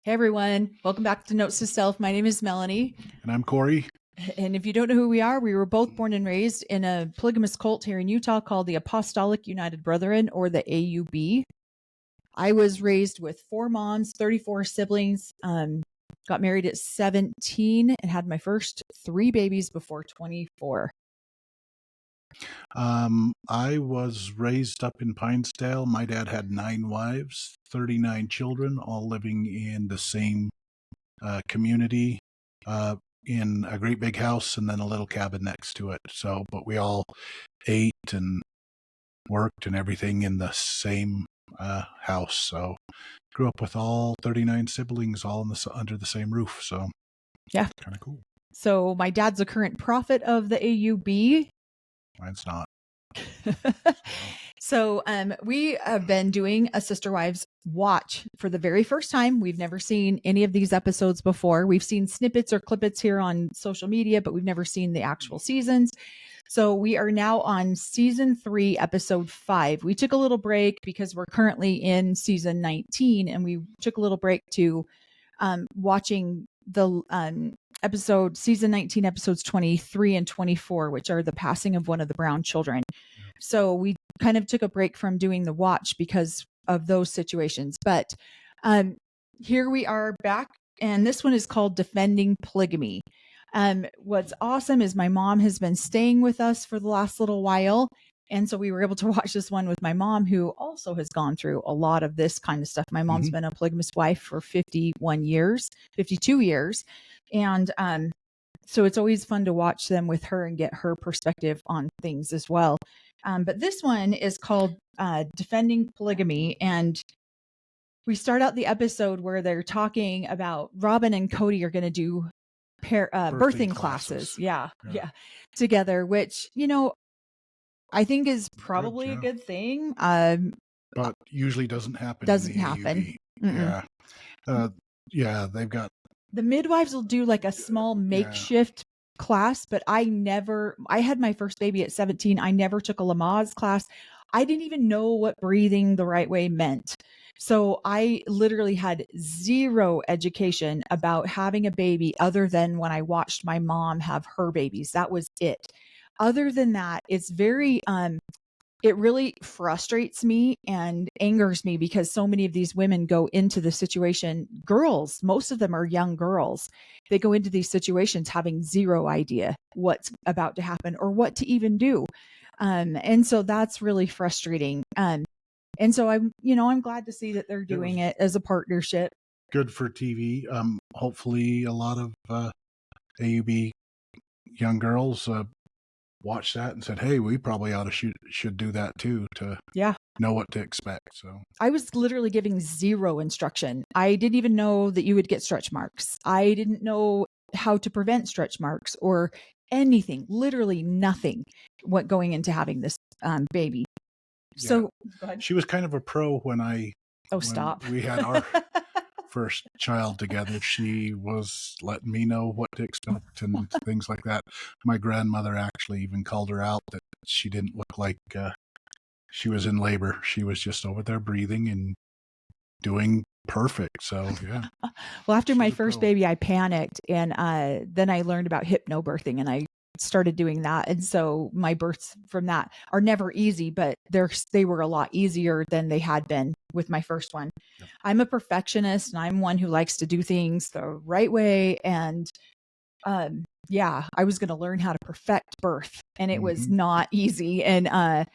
Hey everyone, welcome back to Notes to Self. My name is Melanie. And I'm Corey. And if you don't know who we were both born and raised in a polygamous cult here in Utah called the Apostolic United Brethren, or the AUB. I was raised with 4 moms, 34 siblings, got married at 17 and had my first 3 babies before 24. I was raised up in Pinesdale. My dad had 9 wives, 39 children, all living in the same community, in a great big house and then a little cabin next to it. So, but we all ate and worked and everything in the same house. So grew up with all 39 siblings all under the same roof. So yeah, kind of cool. So my dad's a current prophet of the AUB. Mine's not. So we have been doing a Sister Wives watch for the very first time. We've never seen any of these episodes before. We've seen snippets or clippets here on social media, but we've never seen the actual seasons. So we are now on season 3, episode 5. We took a little break because we're currently in season 19, and we took a little break to watching the season 19, episodes 23 and 24, which are the passing of one of the Brown children. So we kind of took a break from doing the watch because of those situations. But here we are back, and this one is called Defending Polygamy. What's awesome is my mom has been staying with us for the last little while. And so we were able to watch this one with my mom, who also has gone through a lot of this kind of stuff. My mom's been a polygamous wife for 52 years. And so it's always fun to watch them with her and get her perspective on things as well. But this one is called Defending Polygamy. And we start out the episode where they're talking about Robin and Cody are going to do birthing classes. Yeah, together, which, I think is probably a good thing. But usually doesn't happen. They've got... The midwives will do like a small makeshift class, but I had my first baby at 17. I never took a Lamaze class. I didn't even know what breathing the right way meant. So I literally had zero education about having a baby other than when I watched my mom have her babies. That was it. Other than that, it's very, it really frustrates me and angers me because so many of these women go into the situation, girls, most of them are young girls. They go into these situations having zero idea what's about to happen or what to even do. And so that's really frustrating. And so I'm glad to see that they're doing it as a partnership. Good for TV. Hopefully a lot of AUB young girls watched that and said, hey, we probably should do that too, to know what to expect. So I was literally giving zero instruction. I didn't even know that you would get stretch marks. I didn't know how to prevent stretch marks or anything, literally nothing, what going into having this baby. Yeah. So go ahead. She was kind of a pro when stop. We had our first child together. She was letting me know what to expect and things like that. My grandmother actually even called her out that she didn't look like she was in labor. She was just over there breathing and doing perfect. So yeah. Well, after my first baby, I panicked, and then I learned about hypnobirthing, and I started doing that. And so my births from that are never easy, but they were a lot easier than they had been with my first one. Yep. I'm a perfectionist, and I'm one who likes to do things the right way. And I was going to learn how to perfect birth, and it was not easy. And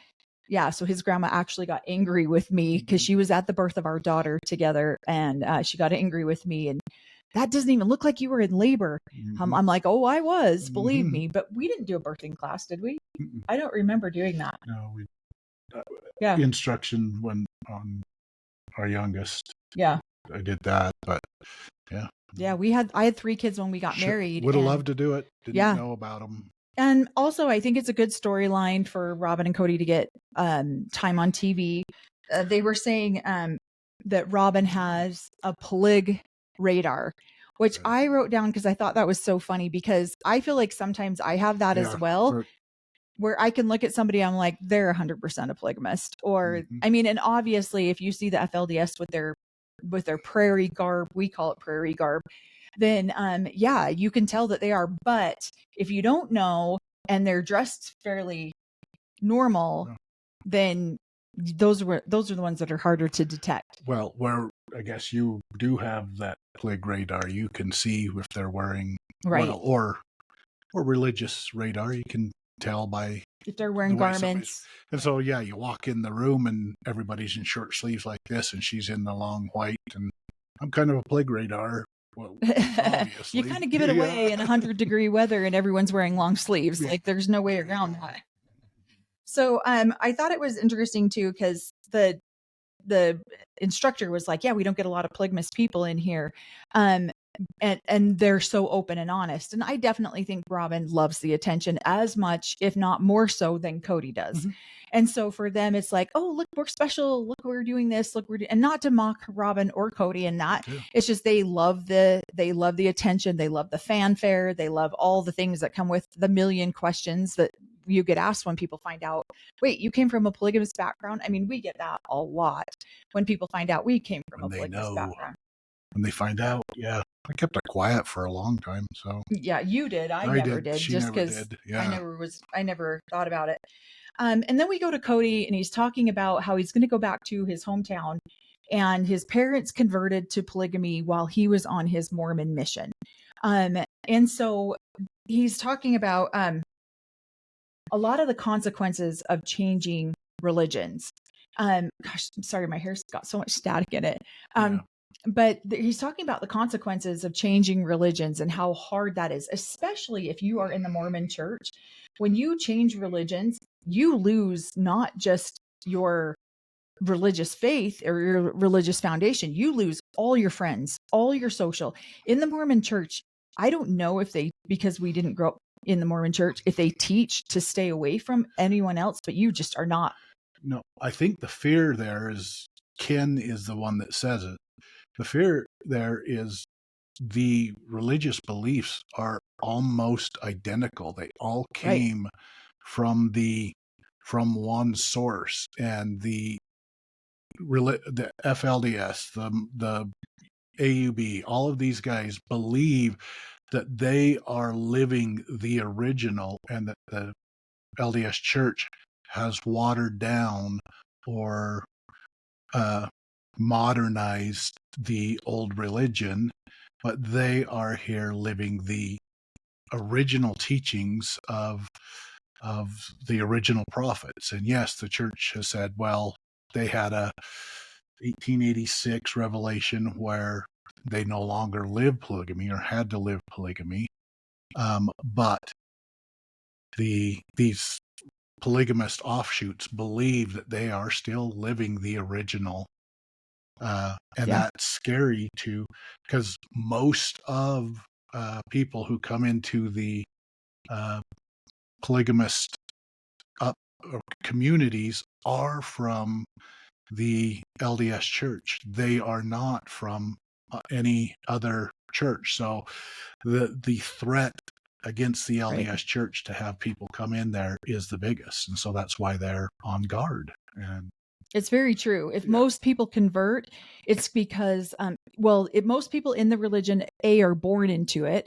so his grandma actually got angry with me because she was at the birth of our daughter together, and she got angry with me, and that doesn't even look like you were in labor. I'm like, oh, I was, believe me. But we didn't do a birthing class, did we? I don't remember doing that. No, instruction when on our youngest. Yeah. I did that, but yeah. Yeah, I had 3 kids when we got married. Would have loved to do it. Didn't know about them. And also, I think it's a good storyline for Robin and Cody to get time on TV. They were saying that Robin has a polyg radar, which I wrote down because I thought that was so funny, because I feel like sometimes I have that as well, where I can look at somebody, I'm like, they're 100% a polygamist. Or, I mean, and obviously if you see the FLDS with their prairie garb, we call it prairie garb, then yeah, you can tell that they are. But if you don't know and they're dressed fairly normal, then those are the ones that are harder to detect. Well, where I guess you do have that plague radar, you can see if they're wearing Right. well, or religious radar, you can tell by if they're wearing the way somebody's- garments. And so, yeah, you walk in the room and everybody's in short sleeves like this, and she's in the long white, and I'm kind of a plague radar. Well, obviously. You kind of give it away in 100-degree weather and everyone's wearing long sleeves. Yeah. Like there's no way around that. So I thought it was interesting too, because the instructor was like, yeah, we don't get a lot of polygamous people in here. And they're so open and honest. And I definitely think Robin loves the attention as much, if not more so, than Cody does. Mm-hmm. And so for them, it's like, oh, look, we're special. Look, we're doing this. Look, and not to mock Robin or Cody and that. Yeah. It's just they love the attention. They love the fanfare. They love all the things that come with the million questions that you get asked when people find out, wait, you came from a polygamous background. I mean, we get that a lot when people find out we came from a polygamous background. When they find out, yeah. I kept it quiet for a long time. So yeah, you did. I never did. She just because I never thought about it. And then we go to Cody, and he's talking about how he's going to go back to his hometown, and his parents converted to polygamy while he was on his Mormon mission. And so he's talking about a lot of the consequences of changing religions. Gosh, I'm sorry, my hair's got so much static in it. But he's talking about the consequences of changing religions and how hard that is, especially if you are in the Mormon church. When you change religions, you lose not just your religious faith or your religious foundation. You lose all your friends, all your social. In the Mormon church, I don't know if they, because we didn't grow up in the Mormon church, if they teach to stay away from anyone else, but you just are not. No, I think the fear there is, Ken is the one that says it. The fear there is the religious beliefs are almost identical. They all came from one source, and the FLDS, the AUB, all of these guys believe that they are living the original, and that the LDS Church has watered down or modernized the old religion, but they are here living the original teachings of the original prophets. And yes, the church has said, well, they had a 1886 revelation where they no longer live polygamy or had to live polygamy, but these polygamist offshoots believe that they are still living the original. That's scary too, because most of people who come into the polygamist communities are from the LDS church. They are not from any other church. So the threat against the LDS church to have people come in there is the biggest. And so that's why they're on guard. And it's very true. If most people convert, it's because, most people in the religion, are born into it.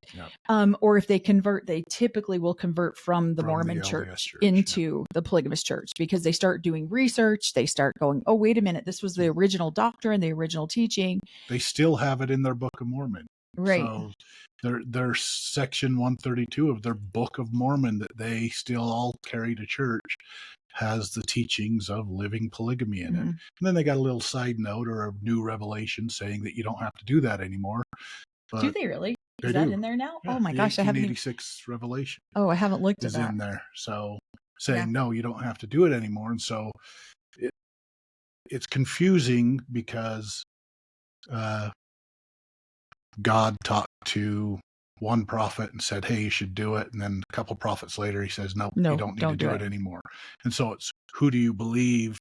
Or if they convert, they typically will convert from the Mormon church into the polygamous church, because they start doing research. They start going, oh, wait a minute, this was the original doctrine, the original teaching. They still have it in their Book of Mormon. Right. So their section 132 of their Book of Mormon that they still all carry to church has the teachings of living polygamy in it. And then they got a little side note or a new revelation saying that you don't have to do that anymore. But do they really? Is that in there now? Yeah, oh my gosh, I haven't. 1886 revelation. Oh, I haven't looked at that. Is in there. So saying no, you don't have to do it anymore. And so it's confusing because God talked to one prophet and said, hey, you should do it. And then a couple prophets later, he says, no, you don't need to do it anymore. And so it's, who do you believe?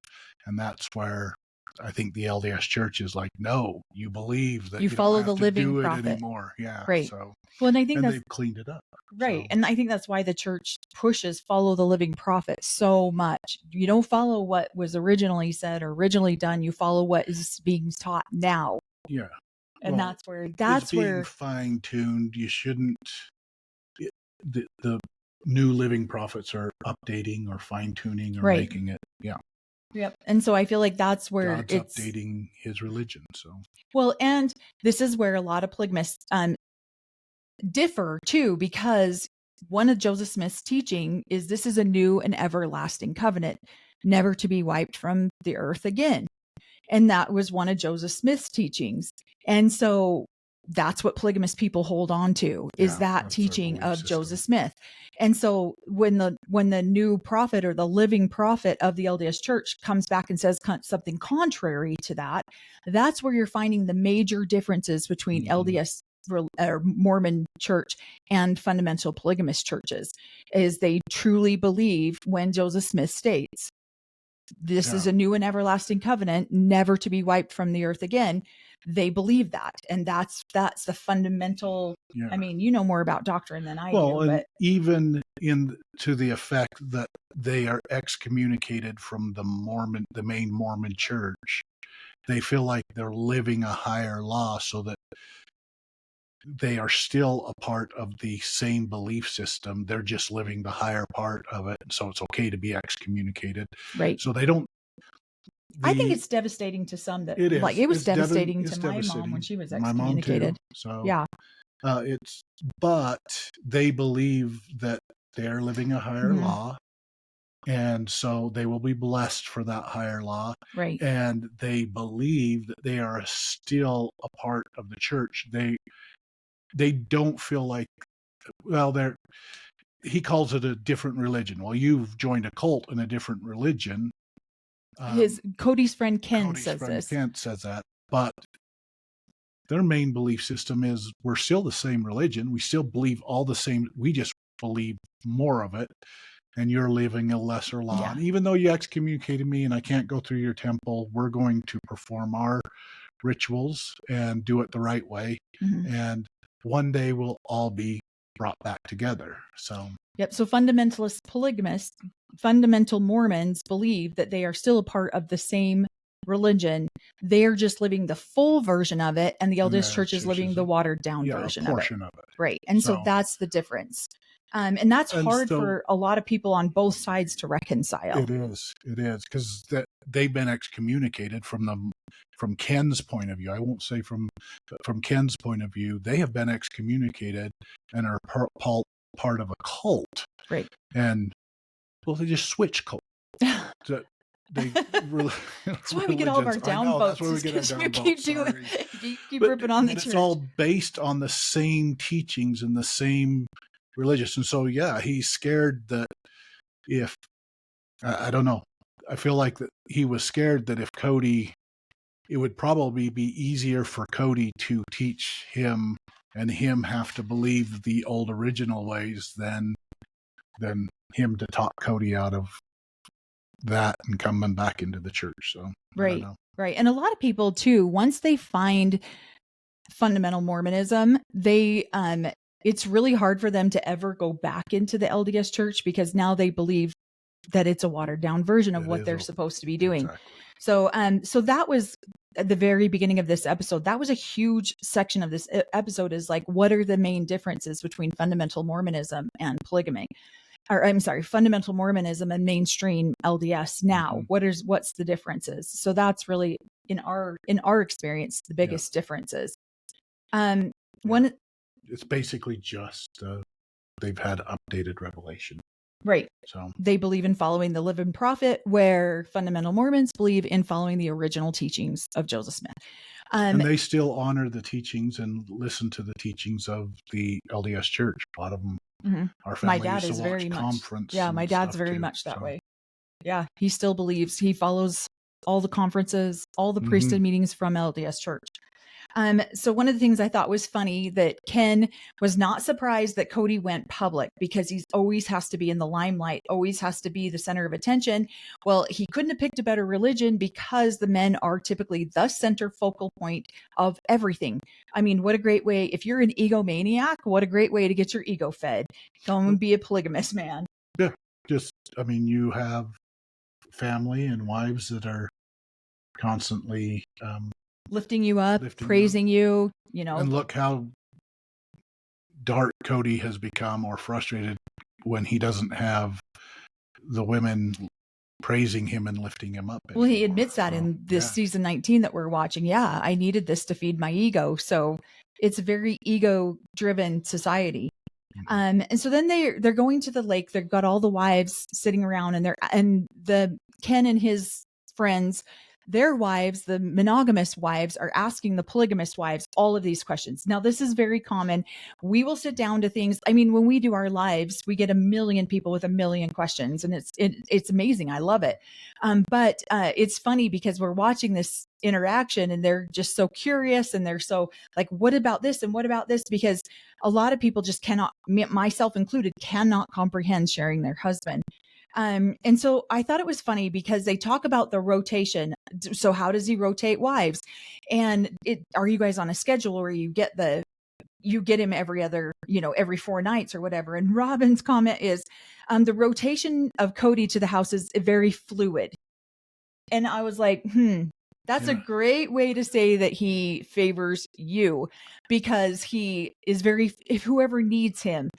And that's where I think the LDS church is like, no, you believe that you follow the living prophet anymore. Yeah. Right. So, well, and I think they've cleaned it up. Right. So. And I think that's why the church pushes follow the living prophet so much. You don't follow what was originally said or originally done. You follow what is being taught now Yeah. And Well, that's it's being where fine-tuned. You shouldn't the new living prophets are updating or fine-tuning or right. making it. Yeah. Yep. And so I feel like that's where God's it's updating his religion. So well, and this is where a lot of polygamists differ too, because one of Joseph Smith's teaching is this is a new and everlasting covenant, never to be wiped from the earth again. And that was one of Joseph Smith's teachings. And so that's what polygamous people hold on to, is that that's their teaching belief of system. Joseph Smith. And so when the new prophet or the living prophet of the LDS Church comes back and says something contrary to that, that's where you're finding the major differences between LDS or Mormon church and fundamental polygamous churches, is they truly believe when Joseph Smith states this is a new and everlasting covenant, never to be wiped from the earth again. They believe that. And that's the fundamental. Yeah. I mean, you know more about doctrine than I do. Well, and But even to the effect that they are excommunicated from the main Mormon church, they feel like they're living a higher law, so that they are still a part of the same belief system. They're just living the higher part of it. So it's okay to be excommunicated. right. So they don't. I think it's devastating to some that It is. like it was It's devastating to my devastating. mom when she was My mom too. excommunicated. So Yeah. But they believe that they're living a higher law, and so they will be blessed for that higher law. Right. And they believe that they are still a part of the church. They don't feel like, well, he calls it a different religion. Well, you've joined a cult in a different religion. Cody's friend Ken Cody's says friend this. Ken says that, but their main belief system is we're still the same religion. We still believe all the same. We just believe more of it, and you're living a lesser law. Yeah. And even though you excommunicated me and I can't go through your temple, we're going to perform our rituals and do it the right way. And one day we'll all be brought back together. So yep. So fundamentalist polygamists, fundamental Mormons believe that they are still a part of the same religion. They're just living the full version of it, and the LDS Church is living the watered down version of it. Right. And so that's the difference. And that's hard for a lot of people on both sides to reconcile. It is because they've been excommunicated from Ken's point of view. I won't say from Ken's point of view. They have been excommunicated and are part of a cult. Right. And well, they just switch cult. They really, that's why we get all of our downvotes. That's why we get our downvotes. Keep ripping on the church. It's all based on the same teachings and the same religious. And so, yeah, he's scared that if I don't know, I feel like that he was scared that if Cody, it would probably be easier for Cody to teach him and him have to believe the old original ways than him to talk Cody out of that and coming back into the church. So right. And a lot of people too, once they find fundamental Mormonism, they it's really hard for them to ever go back into the LDS Church, because now they believe that it's a watered down version of what they're supposed to be doing. Exactly. So that was at the very beginning of this episode. That was a huge section of this episode, is like, what are the main differences between fundamental Mormonism and polygamy? Or I'm sorry, fundamental Mormonism and mainstream LDS now. What's the differences? So that's really in our experience the biggest differences. It's basically just they've had updated revelation. Right. So they believe in following the living prophet, where fundamental Mormons believe in following the original teachings of Joseph Smith. And they still honor the teachings and listen to the teachings of the LDS Church. A lot of them. Our family my dad used to is watch very conference. Yeah, my dad's very much that way. Yeah, he still believes, he follows all the conferences, all the priesthood meetings from LDS Church. So one of the things I thought was funny, that Ken was not surprised that Cody went public, because he always has to be in the limelight, always has to be the center of attention. Well, he couldn't have picked a better religion, because the men are typically the center focal point of everything. I mean, what a great way, if you're an egomaniac, what a great way to get your ego fed. Go and be a polygamous man. Yeah, you have family and wives that are constantly lifting you up, praising you, And look how dark Cody has become, or frustrated, when he doesn't have the women praising him and lifting him up anymore. Well, he admits that in this season 19 that we're watching. Yeah, I needed this to feed my ego. So it's a very ego driven society. And so then they're going to the lake. They've got all the wives sitting around, and the Ken and his friends, their wives, the monogamous wives, are asking the polygamous wives all of these questions. Now, this is very common. We will sit down to things. I mean, when we do our lives, we get a million people with a million questions, and it's amazing. I love it. But it's funny because we're watching this interaction, and they're just so curious, and they're so like, what about this and what about this? Because a lot of people just cannot, myself included, cannot comprehend sharing their husband. And so I thought it was funny because they talk about the rotation. So how does he rotate wives? And are you guys on a schedule where you get him every other, every 4 nights or whatever? And Robin's comment is, the rotation of Cody to the house is very fluid. And I was like, that's a great way to say that he favors you, because he is if whoever needs him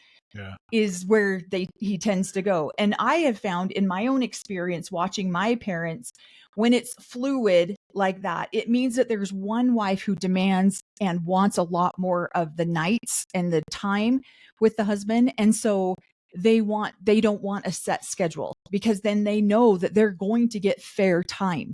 is where he tends to go. And I have found in my own experience watching my parents, when it's fluid like that, it means that there's one wife who demands and wants a lot more of the nights and the time with the husband. And so they don't want a set schedule, because then they know that they're going to get fair time.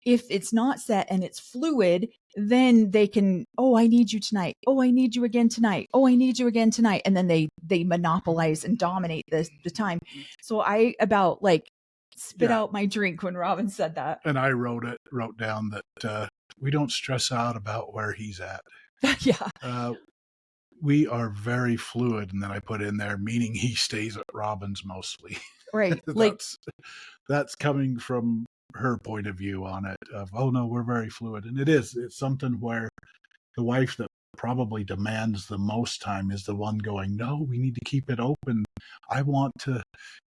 If it's not set and it's fluid, then they can, oh, I need you tonight. Oh, I need you again tonight. Oh, I need you again tonight. And then they monopolize and dominate the time. So I about spit out my drink when Robin said that. And I wrote down that we don't stress out about where he's at. Yeah. We are very fluid. And then I put in there, meaning he stays at Robin's mostly. Right. That's coming from her point of view on it, of, oh no, we're very fluid. And it's something where the wife that probably demands the most time is the one going, no, we need to keep it open. I want to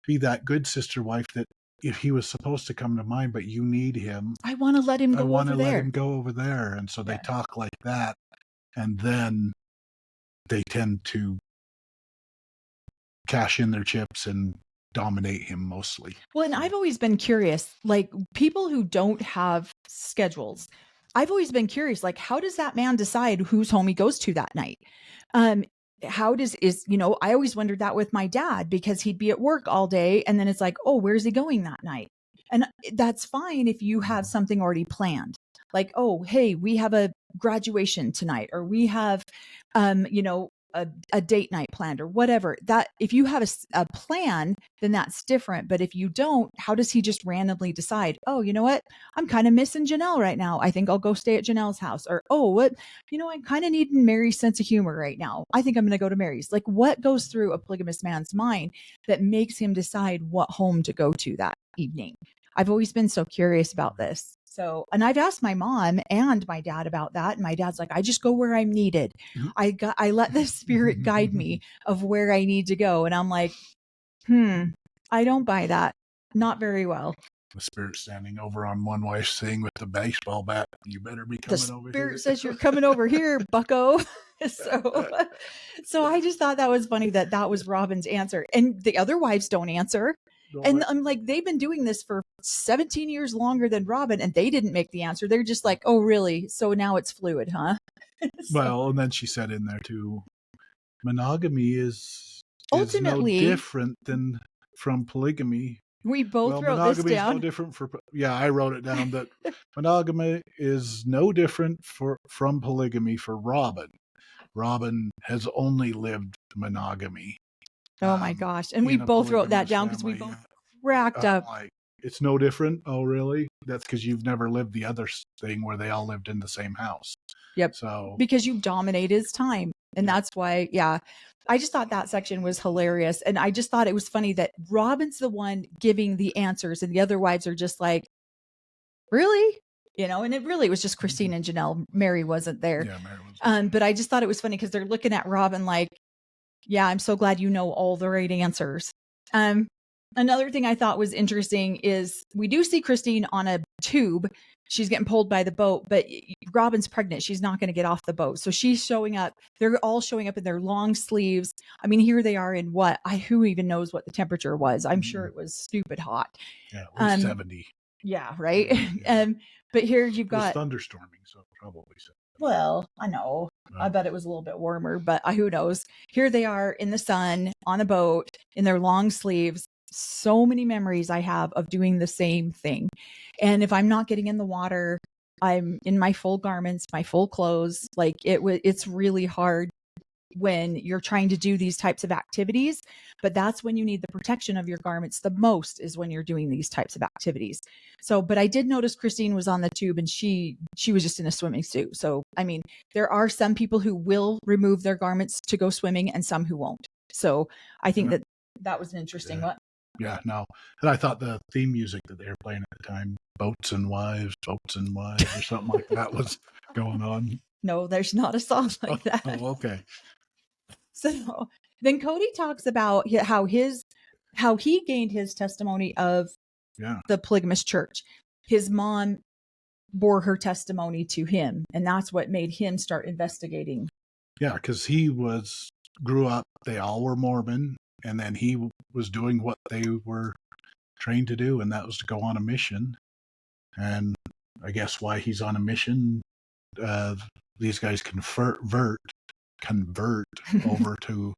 be that good sister wife that if he was supposed to come to mine, but you need him, I want to let him go over there. And so they talk like that, and then they tend to cash in their chips and dominate him mostly. Well, and I've always been curious, like people who don't have schedules, I've always been curious, like, how does that man decide whose home he goes to that night? I always wondered that with my dad, because he'd be at work all day and then it's like, oh, where's he going that night? And that's fine if you have something already planned. Like, oh, hey, we have a graduation tonight, or we have, a date night planned, or whatever. That if you have a plan, then that's different. But if you don't, how does he just randomly decide, oh, you know what? I'm kind of missing Janelle right now. I think I'll go stay at Janelle's house. Or, oh, what? I kind of need Mary's sense of humor right now. I think I'm going to go to Mary's. Like, what goes through a polygamous man's mind that makes him decide what home to go to that evening? I've always been so curious about this. So, and I've asked my mom and my dad about that. And my dad's like, I just go where I'm needed. I let the spirit guide me of where I need to go. And I'm like, I don't buy that. Not very well. The spirit standing over on one wife saying with the baseball bat, you better be coming over here. The spirit says you're coming over here, bucko. So I just thought that was funny that was Robin's answer. And the other wives don't answer. And I'm like, they've been doing this for 17 years longer than Robin, and they didn't make the answer. They're just like, oh, really? So now it's fluid, huh? Well, and then she said in there too, monogamy is ultimately no different than from polygamy. We both wrote this down. No different I wrote it down that monogamy is no different from polygamy for Robin. Robin has only lived monogamy. Oh my gosh. And we both wrote that down because we both racked up. Like, it's no different. Oh, really? That's because you've never lived the other thing where they all lived in the same house. Yep. So because you dominate his time. And that's why, I just thought that section was hilarious. And I just thought it was funny that Robin's the one giving the answers and the other wives are just like, really? And it really was just Christine and Janelle. Mary wasn't there. Yeah, Mary wasn't. But I just thought it was funny because they're looking at Robin like, yeah, I'm so glad you know all the right answers. Another thing I thought was interesting is we do see Christine on a tube she's getting pulled by the boat, but Robin's pregnant. She's not going to get off the boat. So she's showing up. They're all showing up in their long sleeves. I mean, here they are in who even knows what the temperature was? I'm sure it was stupid hot. Yeah, at least 70. Yeah, right. Yeah. But here you've It was got thunderstorming, so probably so. well, I know. I bet it was a little bit warmer, but who knows? Here they are in the sun on a boat in their long sleeves. So many memories I have of doing the same thing. And if I'm not getting in the water, I'm in my full garments, my full clothes. Like it's really hard when you're trying to do these types of activities, but that's when you need the protection of your garments the most, is when you're doing these types of activities. So, but I did notice Christine was on the tube and she was just in a swimming suit. So, I mean, there are some people who will remove their garments to go swimming and some who won't. So I think that was an interesting one. Yeah, no. And I thought the theme music that they were playing at the time, Boats and Wives, or something like that was going on. No, there's not a song like that. Oh, okay. So then Cody talks about how he gained his testimony of the polygamous church. His mom bore her testimony to him, and that's what made him start investigating. Yeah, because he grew up, they all were Mormon, and then he was doing what they were trained to do, and that was to go on a mission. And I guess why he's on a mission, these guys convert over to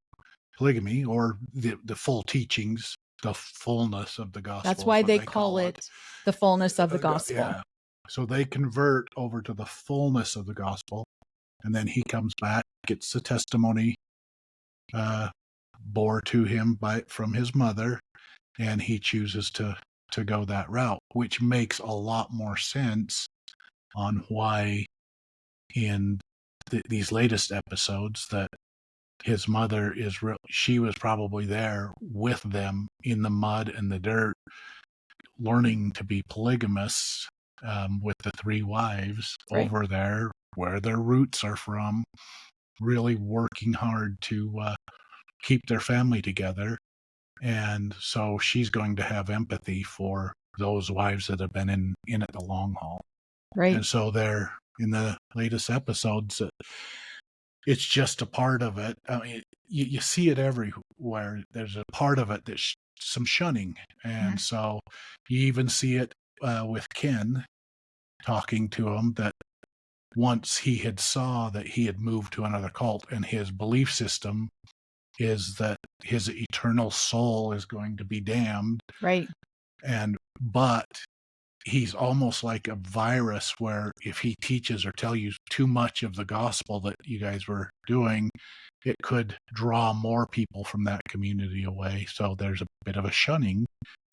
polygamy, or the full teachings, the fullness of the gospel. That's why they call it the fullness of the gospel. Yeah. So they convert over to the fullness of the gospel, and then he comes back, gets the testimony bore to him from his mother, and he chooses to go that route, which makes a lot more sense on why in these latest episodes that his mother she was probably there with them in the mud and the dirt, learning to be polygamous with the 3 wives over there where their roots are from, really working hard to keep their family together. And so she's going to have empathy for those wives that have been in it the long haul. Right. And so they're in the latest episodes, it's just a part of it. I mean, you see it everywhere. There's a part of it that's some shunning. And so you even see it with Ken talking to him, that once he had saw that he had moved to another cult, and his belief system is that his eternal soul is going to be damned. Right. But he's almost like a virus, where if he teaches or tell you too much of the gospel that you guys were doing, it could draw more people from that community away. So there's a bit of a shunning.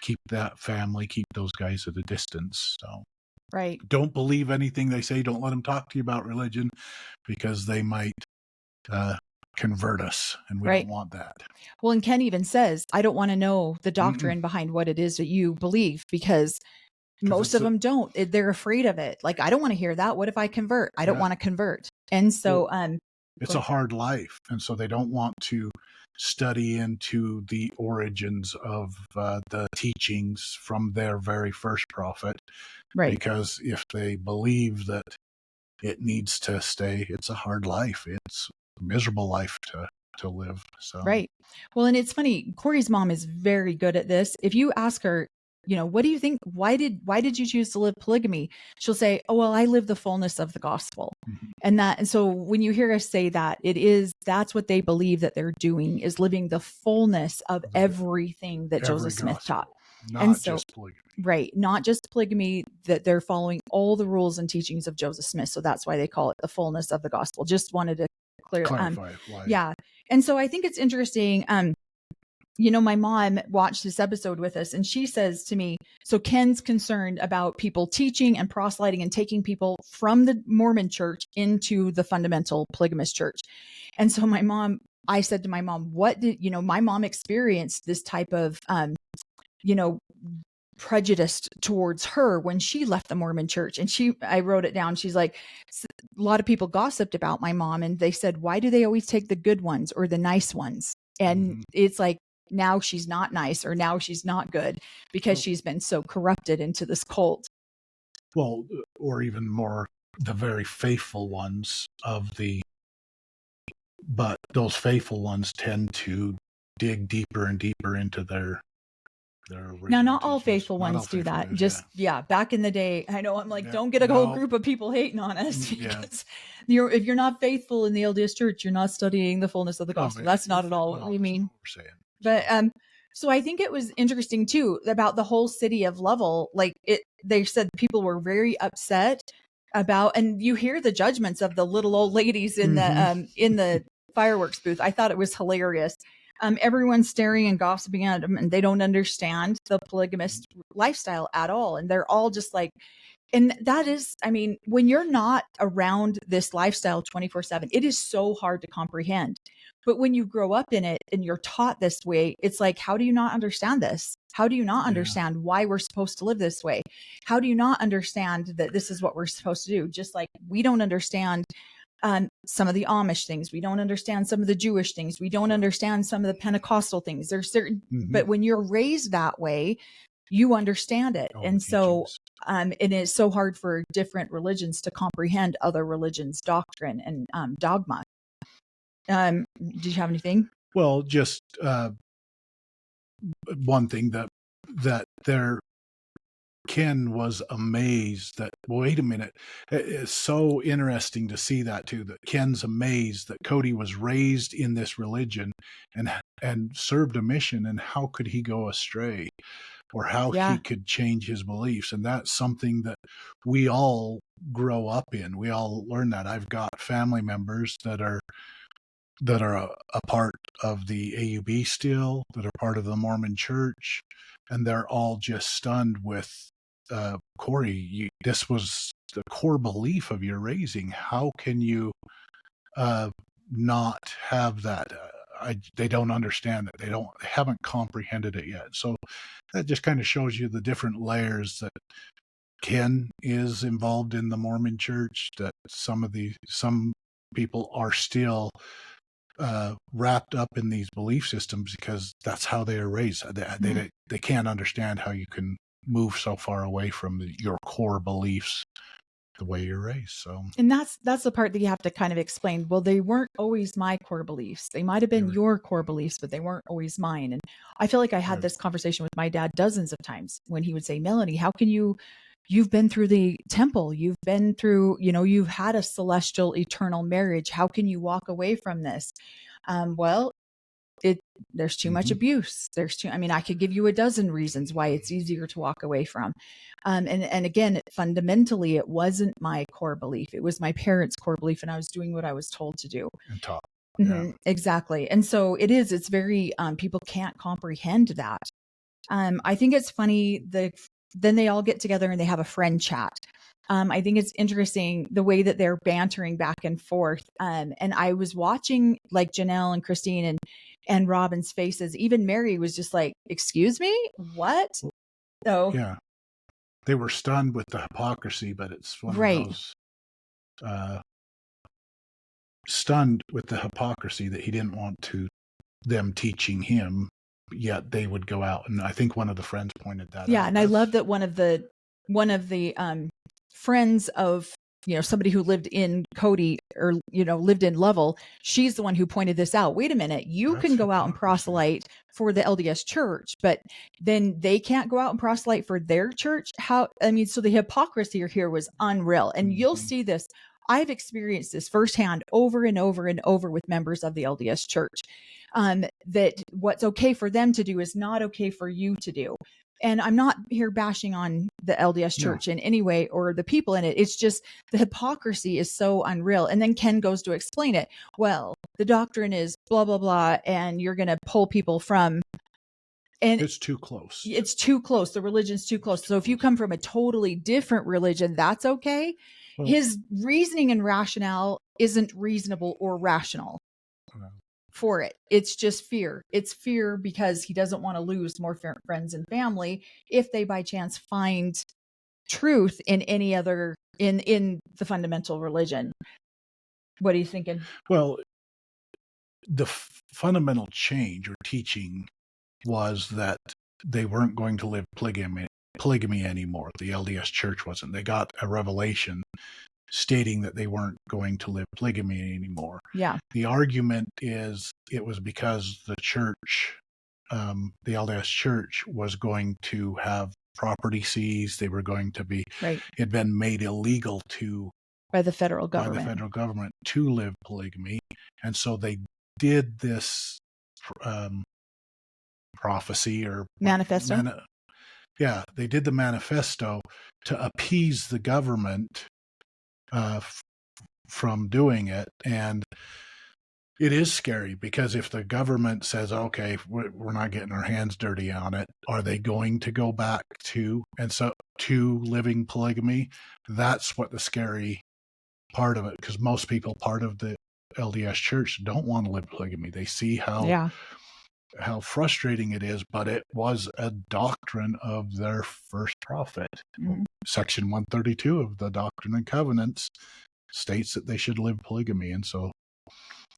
Keep that family, keep those guys at a distance. So don't believe anything they say. Don't let them talk to you about religion, because they might convert us, and we don't want that. Well, and Ken even says, I don't want to know the doctrine behind what it is that you believe, because most of them don't. They're afraid of it. Like, I don't want to hear that. What if I convert? I don't want to convert. And so it's a hard life, and so they don't want to study into the origins of the teachings from their very first prophet, because if they believe that it needs to stay, it's a hard life. It's a miserable life to live. So well, and it's funny, Corey's mom is very good at this. If you ask her, what do you think? Why did you choose to live polygamy? She'll say, oh, well, I live the fullness of the gospel. And so when you hear us say that, that's what they believe that they're doing, is living the fullness of everything that Joseph Smith taught. Not just polygamy. Not just polygamy, that they're following all the rules and teachings of Joseph Smith. So that's why they call it the fullness of the gospel. Just wanted to clarify. And so I think it's interesting. My mom watched this episode with us, and she says to me, so Ken's concerned about people teaching and proselyting and taking people from the Mormon church into the fundamental polygamous church. And so I said to my mom, my mom experienced this type of, prejudice towards her when she left the Mormon church. And I wrote it down. She's like, a lot of people gossiped about my mom, and they said, why do they always take the good ones or the nice ones? And it's like, now she's not nice, or now she's not good, because she's been so corrupted into this cult. Well, or even more, the very faithful ones but those faithful ones tend to dig deeper and deeper into their Now, original not all teachings. faithful Not all ones do faithful that. do, Just, yeah, back in the day, I know I'm like, yeah. don't get a whole group of people hating on us Yeah. because if you're not faithful in the LDS church, you're not studying the fullness of the gospel. That's not at all what we mean. That's what we're saying. But so I think it was interesting too about the whole city of Lovell. Like they said people were very upset about, and you hear the judgments of the little old ladies in the fireworks booth. I thought it was hilarious. Everyone's staring and gossiping at them, and they don't understand the polygamist lifestyle at all, and they're all just like. And that is, I mean, when you're not around this lifestyle 24/7, it is so hard to comprehend. But when you grow up in it and you're taught this way, it's like, how do you not understand this? How do you not understand why we're supposed to live this way? How do you not understand that this is what we're supposed to do? Just like we don't understand some of the Amish things. We don't understand some of the Jewish things. We don't understand some of the Pentecostal things. There's certain, but when you're raised that way, you understand it. And so, it is so hard for different religions to comprehend other religions' doctrine and dogma. Did you have anything? Well, just one thing that Ken was amazed that, wait a minute, it's so interesting to see that too, that Ken's amazed that Cody was raised in this religion and served a mission, and how could he go astray, or how he could change his beliefs. And that's something that we all grow up in. We all learn that. I've got family members that are a part of the AUB still, that are part of the Mormon church, and they're all just stunned with, Corey, this was the core belief of your raising. How can you not have that? They don't understand it. They haven't comprehended it yet. So that just kind of shows you the different layers that Ken is involved in the Mormon church, that some people are still wrapped up in these belief systems because that's how they are raised. They can't understand how you can move so far away from your core beliefs the way you're raised. So, and that's the part that you have to kind of explain. Well, they weren't always my core beliefs. They might have been your core beliefs, but they weren't always mine. And I feel like I had this conversation with my dad dozens of times when he would say, Melanie, how can you've been through the temple, you've been through, you've had a celestial eternal marriage. How can you walk away from this? Well, there's too much abuse. I could give you a dozen reasons why it's easier to walk away from. And again, fundamentally, it wasn't my core belief. It was my parents' core belief, and I was doing what I was told to do. And taught. Exactly. And so it's very, people can't comprehend that. I think it's funny then they all get together and they have a friend chat. I think it's interesting the way that they're bantering back and forth. And I was watching like Janelle and Christine and Robin's faces. Even Mary was just like, excuse me, what? So yeah, they were stunned with the hypocrisy, but it's one of those stunned with the hypocrisy that he didn't want them teaching him, yet they would go out. And I think one of the friends pointed that out. Yeah, and I love that one of the friends of somebody who lived in Cody or lived in Lovell, she's the one who pointed this out. Wait a minute, you can go out and proselyte for the LDS church, but then they can't go out and proselyte for their church. So the hypocrisy here was unreal. And you'll see this. I've experienced this firsthand over and over and over with members of the LDS church, that what's okay for them to do is not okay for you to do. And I'm not here bashing on the LDS church in any way or the people in it. It's just the hypocrisy is so unreal. And then Ken goes to explain it. Well, the doctrine is blah, blah, blah, and you're going to pull people from. And it's too close. It's too close. The religion's too close. So if you come from a totally different religion, that's okay. Well, his reasoning and rationale isn't reasonable or rational for it. It's just fear. It's fear because he doesn't want to lose more friends and family if they by chance find truth in any other, in the fundamental religion. What are you thinking? Well, the fundamental change or teaching was that they weren't going to live polygamy polygamy anymore. The LDS Church wasn't. They got a revelation stating that they weren't going to live polygamy anymore. Yeah. The argument is it was because the church, the LDS Church, was going to have property seized. They were going to be, Right. it had been made illegal By the federal government. To live polygamy. And so they did this prophecy or Manifesto. They did the manifesto to appease the government from doing it. And it is scary because if the government says, okay, we're not getting our hands dirty on it, are they going to go back to living polygamy? That's what the scary part of it, because most people, part of the LDS Church, don't want to live polygamy. They see how frustrating it is, but it was a doctrine of their first prophet. Mm-hmm. Section 132 of the Doctrine and Covenants states that they should live polygamy. And so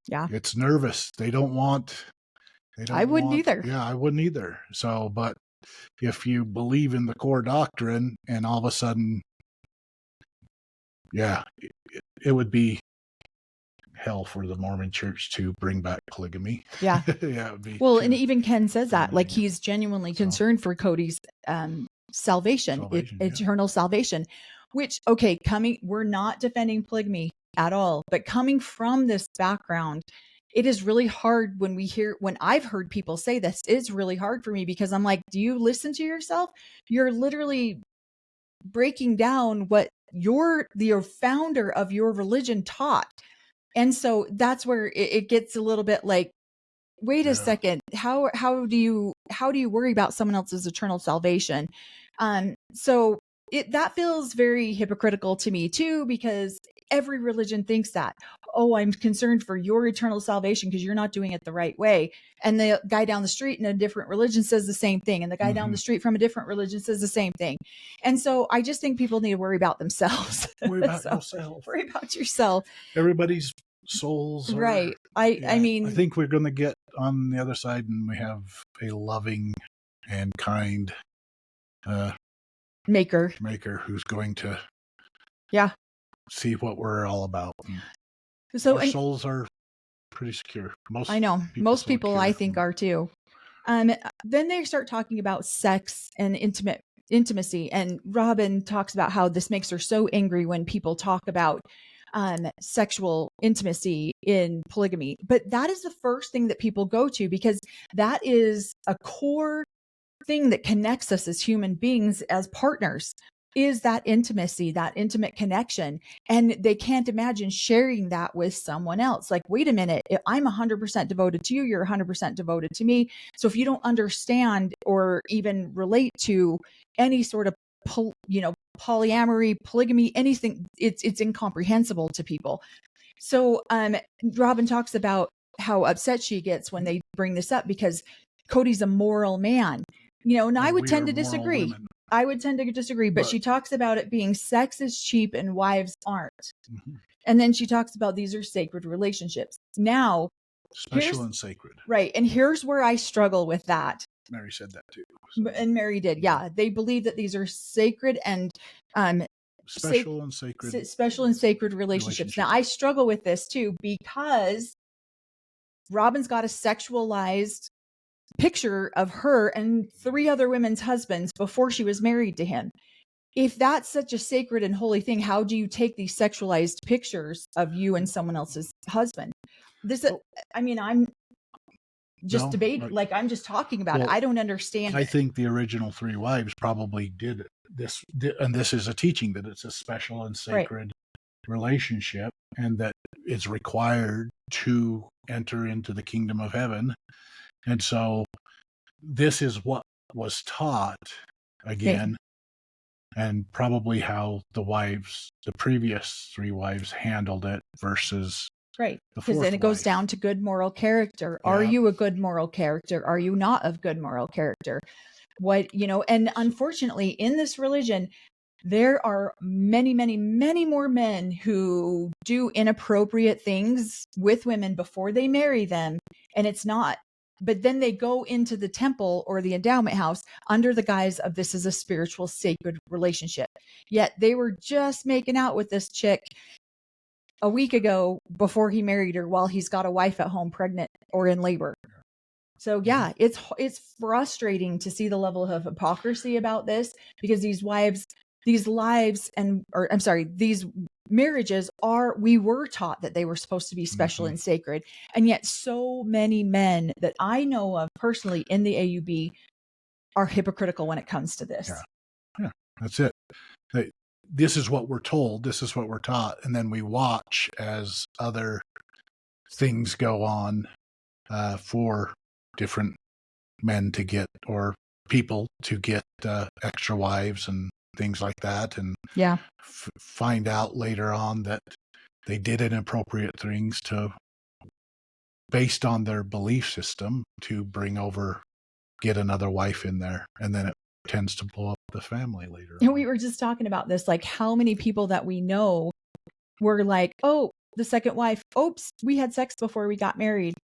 it's nervous. I wouldn't either. Yeah, I wouldn't either. So, but if you believe in the core doctrine and all of a sudden, it would be hell for the Mormon Church to bring back polygamy. Yeah. Well, and even Ken says that, like, he's genuinely concerned for Cody's salvation. Eternal salvation, which, okay, we're not defending polygamy at all, but coming from this background, it is really hard when I've heard people say this, it's really hard for me because I'm like, do you listen to yourself? You're literally breaking down what the founder of your religion taught. And so that's where it gets a little bit like, wait a second, how do you worry about someone else's eternal salvation? So that feels very hypocritical to me too, because every religion thinks that, oh, I'm concerned for your eternal salvation because you're not doing it the right way. And the guy down the street in a different religion says the same thing. And the guy down the street from a different religion says the same thing. And so I just think people need to worry about themselves. Worry about yourself. Worry about yourself. Everybody's souls are, right. I mean, I think we're going to get on the other side and we have a loving and kind maker who's going to see what we're all about. So our souls are pretty secure. Most people I think are too. Then they start talking about sex and intimacy, and Robin talks about how this makes her so angry when people talk about sexual intimacy in polygamy. But that is the first thing that people go to, because that is a core thing that connects us as human beings, as partners, is that intimacy, that intimate connection. And they can't imagine sharing that with someone else. Like, wait a minute, I'm 100% devoted to you, you're 100% devoted to me. So if you don't understand or even relate to any sort of polyamory, polygamy, anything, it's incomprehensible to people. So Robin talks about how upset she gets when they bring this up, because Cody's a moral man, and I would tend to disagree. But she talks about it being sex is cheap and wives aren't. Mm-hmm. And then she talks about these are sacred relationships. Now, special and sacred. Right. And here's where I struggle with that. Mary said that too. So. And Mary did. Yeah. They believe that these are sacred and special and sacred relationships. Now, I struggle with this too, because Robin's got a sexualized picture of her and 3 other women's husbands before she was married to him. If that's such a sacred and holy thing, how do you take these sexualized pictures of you and someone else's husband? I'm just debating, like I'm just talking about it. I don't understand. I think the original 3 wives probably did this, and this is a teaching that it's a special and sacred relationship, and that it's required to enter into the kingdom of heaven. And so this is what was taught again, and probably how the previous 3 wives handled it versus because then it goes down to good moral character. Are you a good moral character? Are you not of good moral character? And unfortunately in this religion, there are many, many, many more men who do inappropriate things with women before they marry them. And it's not but then they go into the temple or the endowment house under the guise of this is a spiritual sacred relationship. Yet they were just making out with this chick a week ago before he married her, while he's got a wife at home pregnant or in labor. So yeah, it's frustrating to see the level of hypocrisy about this, because these marriages we were taught that they were supposed to be special and sacred. And yet so many men that I know of personally in the AUB are hypocritical when it comes to this. Yeah, that's it. This is what we're told. This is what we're taught. And then we watch as other things go on for different men to get, or people to get extra wives and things like that. And find out later on that they did inappropriate things based on their belief system to get another wife in there. And then it tends to blow up the family later. And we were just talking about this, like how many people that we know were like, oh, the second wife, oops, we had sex before we got married.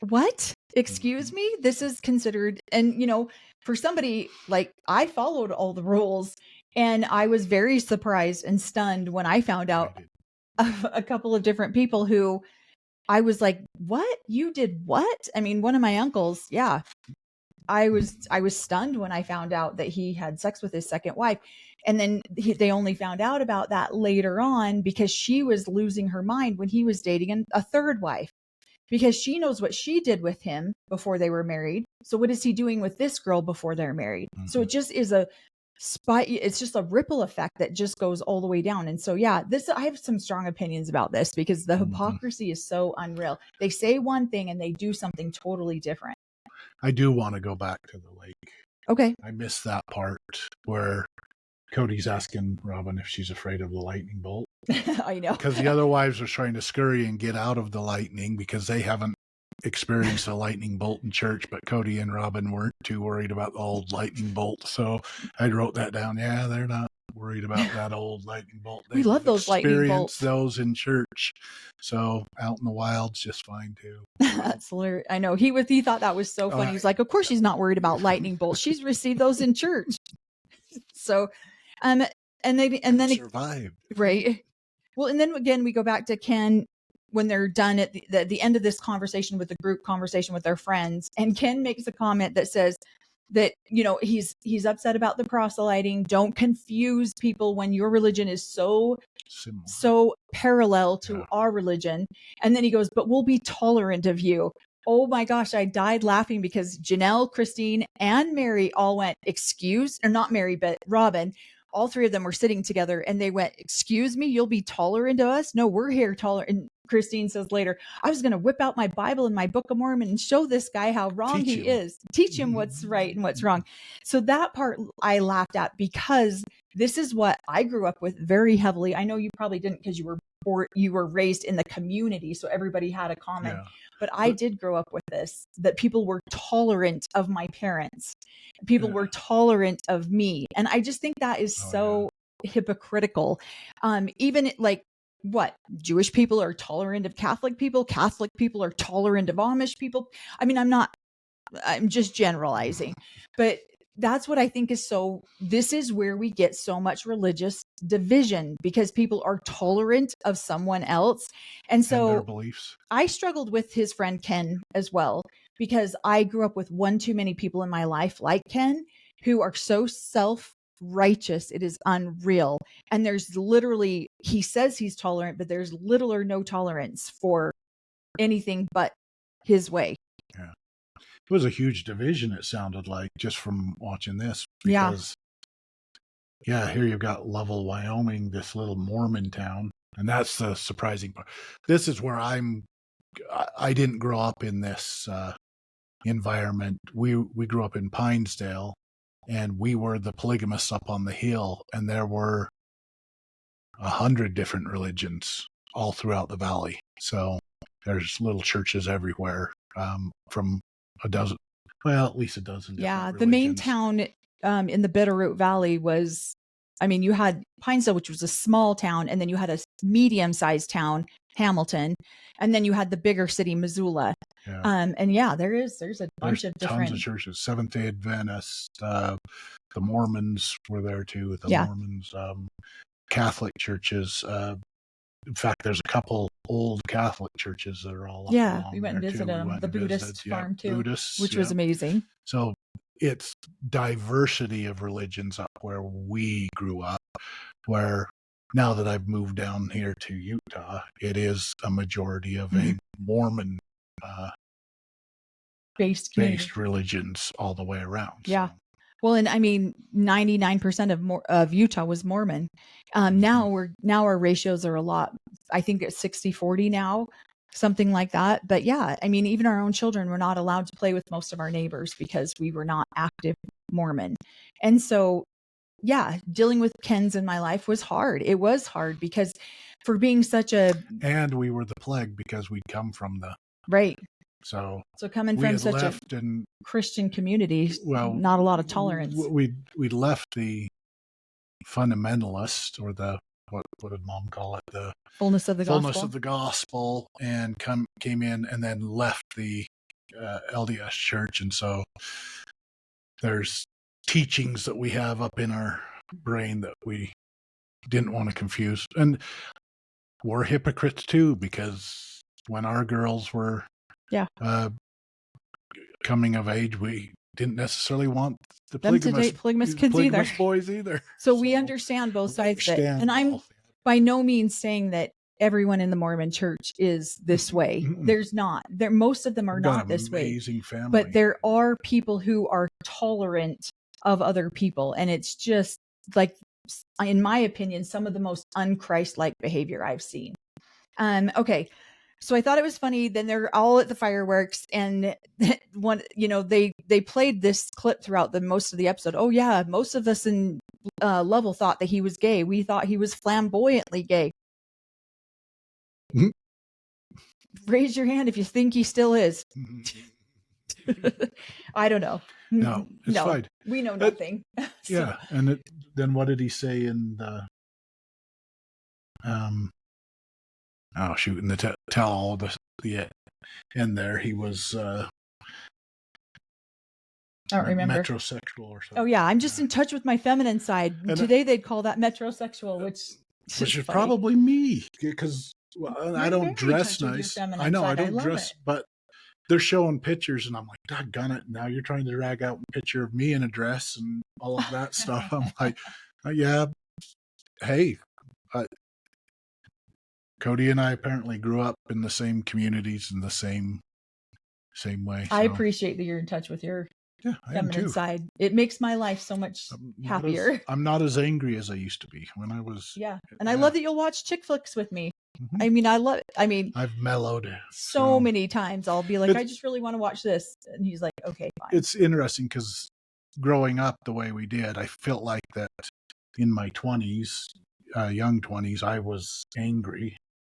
What? Excuse me? This is considered, and for somebody like, I followed all the rules, and I was very surprised and stunned when I found out of a couple of different people who I was like, what? You did what? I mean, one of my uncles, yeah. I was stunned when I found out that he had sex with his second wife. And then they only found out about that later on because she was losing her mind when he was dating a third wife, because she knows what she did with him before they were married. So what is he doing with this girl before they're married? So it just is it's just a ripple effect that just goes all the way down. And so, yeah, I have some strong opinions about this, because the hypocrisy is so unreal. They say one thing and they do something totally different. I do want to go back to the lake. Okay. I missed that part where Cody's asking Robin if she's afraid of the lightning bolt. I know. Because the other wives are trying to scurry and get out of the lightning because they haven't experienced a lightning bolt in church, but Cody and Robin weren't too worried about the old lightning bolt. So I wrote that down. Yeah, they're not worried about that old lightning bolt. We love those lightning bolts. Those in church. So out in the wild's just fine too. That's hilarious. I know. He thought that was so funny. He's like, of course she's not worried about lightning bolts. She's received those in church. So, and then survived. Right. Well, and then again, we go back to Ken when they're done at the end of this conversation with the group conversation with their friends. And Ken makes a comment that says that, he's upset about the proselyting. Don't confuse people when your religion is so parallel to our religion. And then he goes, but we'll be tolerant of you. Oh my gosh, I died laughing because Janelle, Christine, and Mary all went, or not Mary, but Robin. All three of them were sitting together and they went, excuse me, you'll be tolerant of us? No, we're here tolerant. And Christine says later, I was going to whip out my Bible and my Book of Mormon and show this guy how wrong he is. Teach him what's right and what's wrong. So that part I laughed at, because this is what I grew up with very heavily. I know you probably didn't, because you were raised in the community, so everybody had a common. Yeah. But I did grow up with this, that people were tolerant of my parents. People were tolerant of me. And I just think that is hypocritical. Even like, what? Jewish people are tolerant of Catholic people. Catholic people are tolerant of Amish people. I mean, I'm just generalizing, but that's what I think is this is where we get so much religious division, because people are tolerant of someone else. And so their beliefs. I struggled with his friend Ken as well, because I grew up with one too many people in my life like Ken who are so self-righteous. It is unreal. And there's literally, he says he's tolerant, but there's little or no tolerance for anything but his way. Yeah. It was a huge division, it sounded like, just from watching this. Because, here you've got Lovell, Wyoming, this little Mormon town. And that's the surprising part. This is where I didn't grow up in this environment. We grew up in Pinesdale, and we were the polygamists up on the hill. And there were 100 different religions all throughout the valley. So there's little churches everywhere, from a dozen, at least a dozen. Yeah, the main town in the Bitterroot Valley was, you had Pinesdale, which was a small town, and then you had a medium-sized town, Hamilton, and then you had the bigger city, Missoula. Yeah. And there's a bunch of different tons of churches. Seventh-day Adventists, the Mormons were there too. The Mormons, Catholic churches. In fact, there's a couple old Catholic churches that are all up along we went and visited them. The Buddhist farm too, Buddhists, which was amazing. So it's diversity of religions up where we grew up, where now that I've moved down here to Utah, it is a majority of a Mormon based religions all the way around. Yeah. So. Well, and I mean, 99% of Utah was Mormon. Now our ratios are a lot. I think it's 60-40 now, something like that. But yeah, I mean, even our own children were not allowed to play with most of our neighbors because we were not active Mormon. And so, yeah, dealing with Kens in my life was hard. It was hard because for being and we were the plague because we'd come from the right. So coming from such a Christian community, not a lot of tolerance. We left the Fundamentalist, or the what did Mom call it? The Fullness of the Gospel. Fullness of the Gospel, and came in and then left the LDS Church, and so there's teachings that we have up in our brain that we didn't want to confuse, and we're hypocrites too, because when our girls were coming of age, we didn't necessarily want the polygamous kids either. Boys either. So we understand both sides of it. And I'm by no means saying that everyone in the Mormon church is this way. There's not. Most of them are not this way. Family. But there are people who are tolerant of other people. And it's just like, in my opinion, some of the most un-Christ-like behavior I've seen. Okay. So I thought it was funny. Then they're all at the fireworks, and they played this clip throughout most of the episode. Oh yeah, most of us in Lovell thought that he was gay. We thought he was flamboyantly gay. Raise your hand if you think he still is. I don't know. No, it's fine. We know nothing. Yeah, and then what did he say in the in the tell-all, the in there, he was I don't remember. Metrosexual or something. Oh yeah, I'm just in touch with my feminine side. And today they'd call that metrosexual, which is probably me, because I don't dress nice. I know I don't dress, but they're showing pictures, and I'm like, doggone it! Now you're trying to drag out a picture of me in a dress and all of that stuff. I'm like, yeah, hey. Cody and I apparently grew up in the same communities in the same way. So. I appreciate that you're in touch with your feminine side. It makes my life so much happier. I'm not as angry as I used to be when I was. Yeah. And I love that you'll watch chick flicks with me. Mm-hmm. I've mellowed so many times. I'll be like, I just really want to watch this. And he's like, okay, fine. It's interesting because growing up the way we did, I felt like that in my 20s, young 20s, I was angry.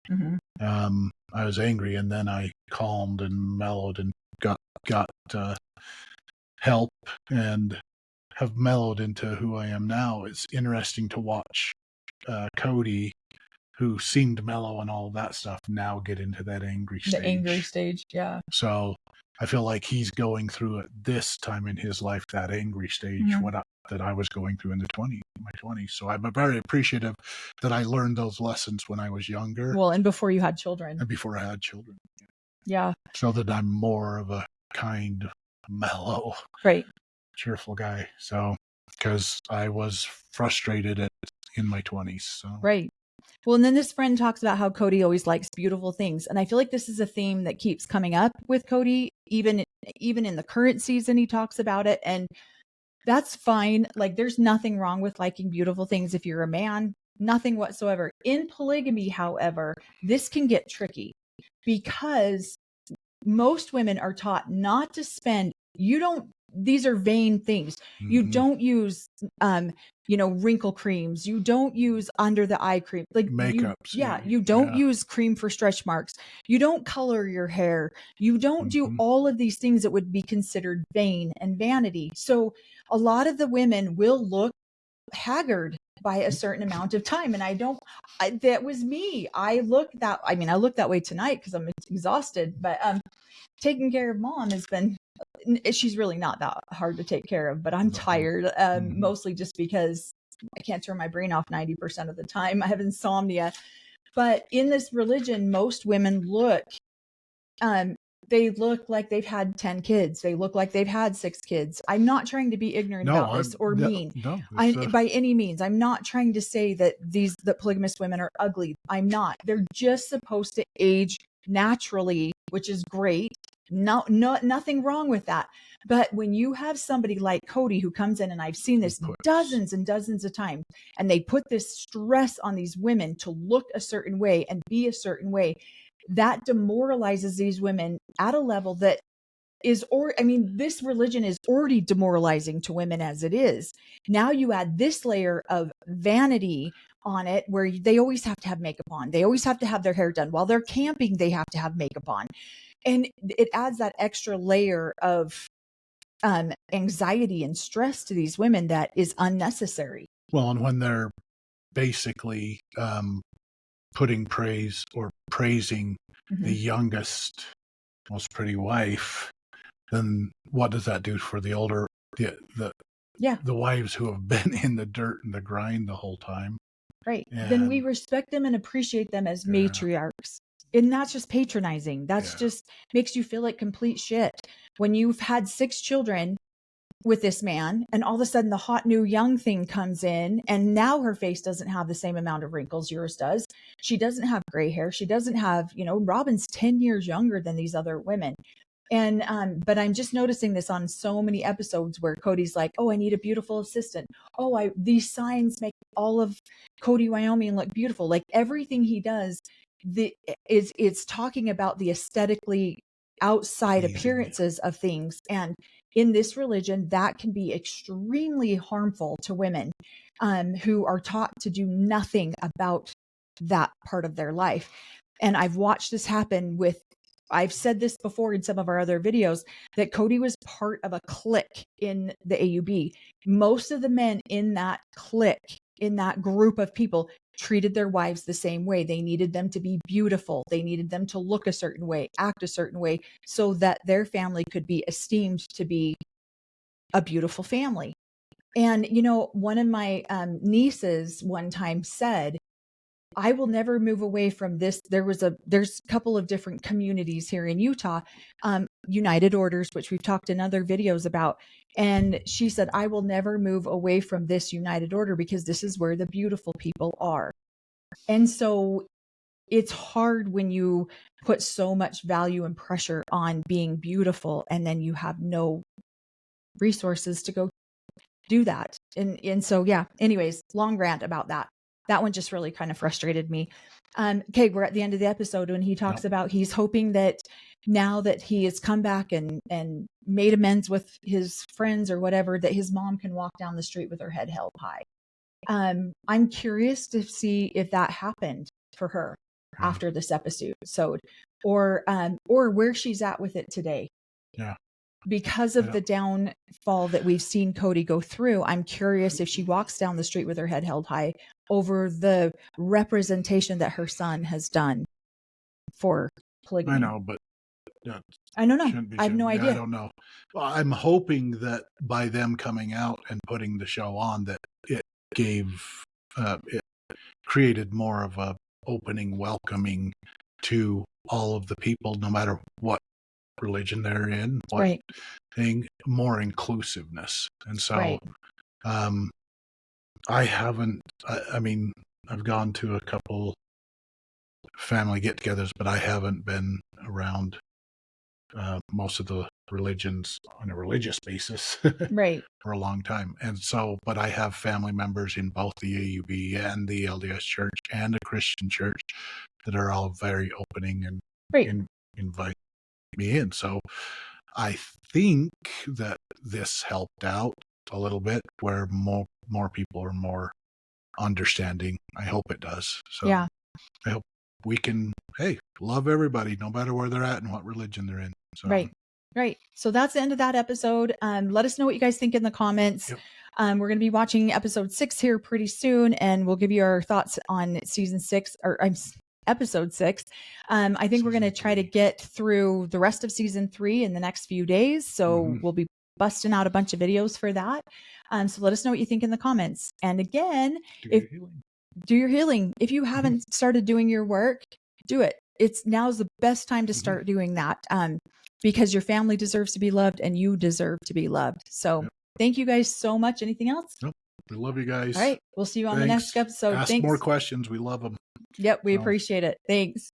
Mm-hmm. I was angry, and then I calmed and mellowed and got help and have mellowed into who I am now. It's interesting to watch Cody, who seemed mellow and all of that stuff, now get into that angry stage. The angry stage, yeah. So I feel like he's going through at this time in his life, that angry stage, that I was going through in my 20s. So I'm very appreciative that I learned those lessons when I was younger. Well, and before you had children. And before I had children. Yeah. So that I'm more of a kind, mellow, cheerful guy. So, because I was frustrated in my 20s. So. Right. Well, and then this friend talks about how Cody always likes beautiful things. And I feel like this is a theme that keeps coming up with Cody. Even in the current season, he talks about it. And that's fine. Like, there's nothing wrong with liking beautiful things if you're a man. Nothing whatsoever. In polygamy, however, this can get tricky because most women are taught not to spend. These are vain things. Mm-hmm. You don't use, wrinkle creams. You don't use under the eye cream, like makeups. You don't use cream for stretch marks. You don't color your hair. You don't do all of these things that would be considered vain and vanity. So a lot of the women will look haggard by a certain amount of time. And that was me. I look that way tonight because I'm exhausted, but taking care of mom has been, she's really not that hard to take care of, but I'm tired, mostly just because I can't turn my brain off 90% of the time. I have insomnia. But in this religion, most women they look like they've had 10 kids. They look like they've had 6 kids. I'm not trying to be ignorant about this or mean. By any means, I'm not trying to say that the polygamous women are ugly. I'm not. They're just supposed to age naturally, which is great. Nothing wrong with that. But when you have somebody like Cody who comes in, and I've seen this dozens and dozens of times, and they put this stress on these women to look a certain way and be a certain way, that demoralizes these women at a level that is, this religion is already demoralizing to women as it is. Now you add this layer of vanity on it, where they always have to have makeup on. They always have to have their hair done. While they're camping, they have to have makeup on. And it adds that extra layer of anxiety and stress to these women that is unnecessary. Well, and when they're basically putting praise or praising the youngest, most pretty wife, then what does that do for the older, the wives who have been in the dirt and the grind the whole time? Right. Then we respect them and appreciate them as matriarchs. And that's just patronizing. That's just makes you feel like complete shit. When you've had 6 children with this man, and all of a sudden the hot new young thing comes in, and now her face doesn't have the same amount of wrinkles yours does. She doesn't have gray hair. She doesn't have, Robin's 10 years younger than these other women. And but I'm just noticing this on so many episodes where Cody's like, oh, I need a beautiful assistant. Oh, these signs make all of Cody, Wyoming look beautiful. Like everything he does it's talking about the aesthetically outside appearances of things. And in this religion, that can be extremely harmful to women who are taught to do nothing about that part of their life. And I've watched this happen I've said this before in some of our other videos, that Cody was part of a clique in the AUB. Most of the men in that clique, in that group of people, treated their wives the same way. They needed them to be beautiful. They needed them to look a certain way, act a certain way, so that their family could be esteemed to be a beautiful family. And, one of my nieces one time said, I will never move away from this. There's a couple of different communities here in Utah, United Orders, which we've talked in other videos about. And she said, I will never move away from this United Order because this is where the beautiful people are. And so it's hard when you put so much value and pressure on being beautiful, and then you have no resources to go do that. And so, anyways, long rant about that. That one just really kind of frustrated me. Okay, we're at the end of the episode when he talks about he's hoping that now that he has come back and made amends with his friends or whatever, that his mom can walk down the street with her head held high. I'm curious to see if that happened for her after this episode, or where she's at with it today. Yeah. Because of the downfall that we've seen Cody go through, I'm curious if she walks down the street with her head held high over the representation that her son has done for polygamy. I know, but I don't know. I have no idea. I don't know. Well, I'm hoping that by them coming out and putting the show on, that it it created more of a opening, welcoming to all of the people, no matter what religion they're in, what thing, more inclusiveness. And so I haven't, I've gone to a couple family get-togethers, but I haven't been around most of the religions on a religious basis for a long time. And so, but I have family members in both the AUB and the LDS church and a Christian church that are all very opening and invite me in. So I think that this helped out a little bit, where more people are more understanding. I hope it does. So I hope we can love everybody no matter where they're at and what religion they're in. So Right. So that's the end of that episode. Let us know what you guys think in the comments. Yep. We're going to be watching episode 6 here pretty soon, and we'll give you our thoughts on season 6 or episode 6. I think we're going to try to get through the rest of season 3 in the next few days. So we'll be busting out a bunch of videos for that. So let us know what you think in the comments. And again, do your healing. If you haven't started doing your work, do it. Now's the best time to start doing that. Because your family deserves to be loved and you deserve to be loved. So thank you guys so much. Anything else? Nope. We love you guys. All right. We'll see you on the next episode. Ask more questions. We love them. Yep. We appreciate it. Thanks.